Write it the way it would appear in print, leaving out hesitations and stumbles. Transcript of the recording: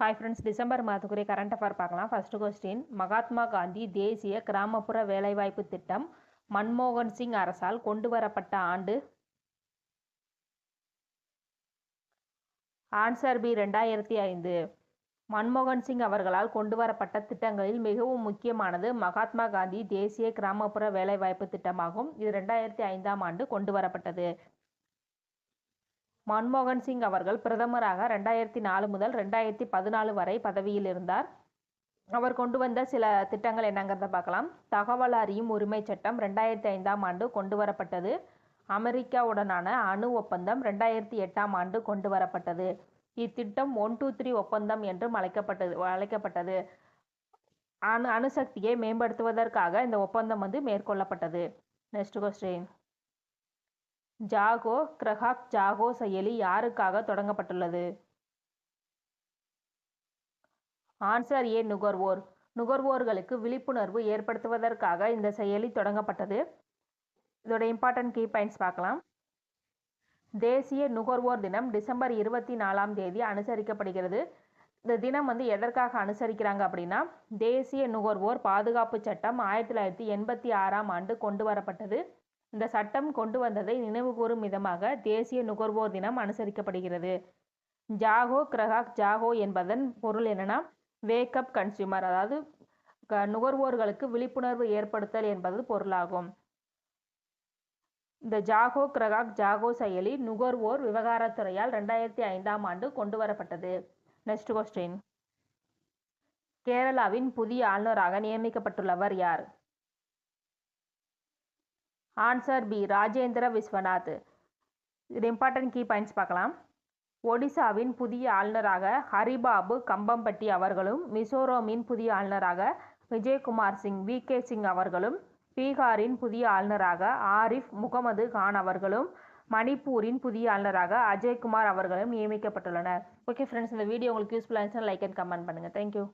Hi friends, December மாதத்துக்குரிய current affair பார்க்கலாம். First question, Mahatma Gandhi தேசிய கிராமப்புற வேலைவாய்ப்பு திட்டம் மன்மோகன் சிங் அரசால் கொண்டு வரப்பட்ட ஆண்டு? Answer B 2005. மன்மோகன் சிங் அவர்களால் கொண்டு வரப்பட்ட திட்டங்களில் மிகவும் முக்கியமானது மகாத்மா காந்தி தேசிய கிராமப்புற வேலைவாய்ப்பு திட்டமாகும். இது 2005ஆம் ஆண்டு கொண்டு வரப்பட்டது. மன்மோகன் சிங் அவர்கள் பிரதமராக 2004 முதல் 2014 வரை பதவியில் இருந்தார். அவர் கொண்டு வந்த சில திட்டங்கள் என்னங்கிறத பார்க்கலாம். தகவல் அறியும் உரிமை சட்டம் 2005ஆம் ஆண்டு கொண்டு வரப்பட்டது. அமெரிக்காவுடனான அணு ஒப்பந்தம் 2008ஆம் ஆண்டு கொண்டு வரப்பட்டது. இத்திட்டம் 123 ஒப்பந்தம் என்றும் அழைக்கப்பட்டது. அணுசக்தியை மேம்படுத்துவதற்காக இந்த ஒப்பந்தம் மேற்கொள்ளப்பட்டது. நெக்ஸ்ட் கொஸ்டின், ஜாகோ கிரஹாக் ஜாகோ செயலி யாருக்காக தொடங்கப்பட்டுள்ளது? ஆன்சர் ஏ நுகர்வோர். நுகர்வோர்களுக்கு விழிப்புணர்வு ஏற்படுத்துவதற்காக இந்த செயலி தொடங்கப்பட்டது. இதோட இம்பார்ட்டன்ட் கீ பாயிண்ட்ஸ் பார்க்கலாம். தேசிய நுகர்வோர் தினம் டிசம்பர் 24ஆம் தேதி அனுசரிக்கப்படுகிறது. இந்த தினம் எதற்காக அனுசரிக்கிறாங்க அப்படின்னா, தேசிய நுகர்வோர் பாதுகாப்பு சட்டம் 1986ஆம் ஆண்டு கொண்டு வரப்பட்டது. இந்த சட்டம் கொண்டு வந்ததை நினைவுகூரும் விதமாக தேசிய நுகர்வோர் தினம் அனுசரிக்கப்படுகிறது. ஜாகோ கிரஹாக் ஜாகோ என்பதன் பொருள் என்னன்னா, வேக்கப் கன்சியூமர், அதாவது நுகர்வோர்களுக்கு விழிப்புணர்வு ஏற்படுத்தல் என்பது பொருளாகும். இந்த ஜாகோ கிரஹாக் ஜாகோ செயலி நுகர்வோர் விவகாரத்துறையால் 2005ஆம் ஆண்டு கொண்டு வரப்பட்டது. நெக்ஸ்ட் கொஸ்டின், கேரளாவின் புதிய ஆளுநராக நியமிக்கப்பட்டுள்ளவர் யார்? Answer B Rajendra Vishwanath. இது இம்பார்ட்டன்ட் கீ பாயிண்ட்ஸ் பார்க்கலாம். ஒடிசாவின் புதிய ஆளுநராக ஹரிபாபு கம்பம்பட்டி அவர்களும், மிசோரமின் புதிய ஆளுநராக விஜயகுமார் சிங் VK சிங் அவர்களும், பீகாரின் புதிய ஆளுநராக ஆரிஃப் முகமது கான் அவர்களும், மணிப்பூரின் புதிய ஆளுநராக அஜய்குமார் அவர்களும் நியமிக்கப்பட்டுள்ளனர். ஓகே ஃப்ரெண்ட்ஸ், இந்த வீடியோ உங்களுக்கு யூஸ்ஃபுல்லாக இருந்துச்சுன்னா லைக் அண்ட் கமெண்ட் பண்ணுங்கள். தேங்க்யூ.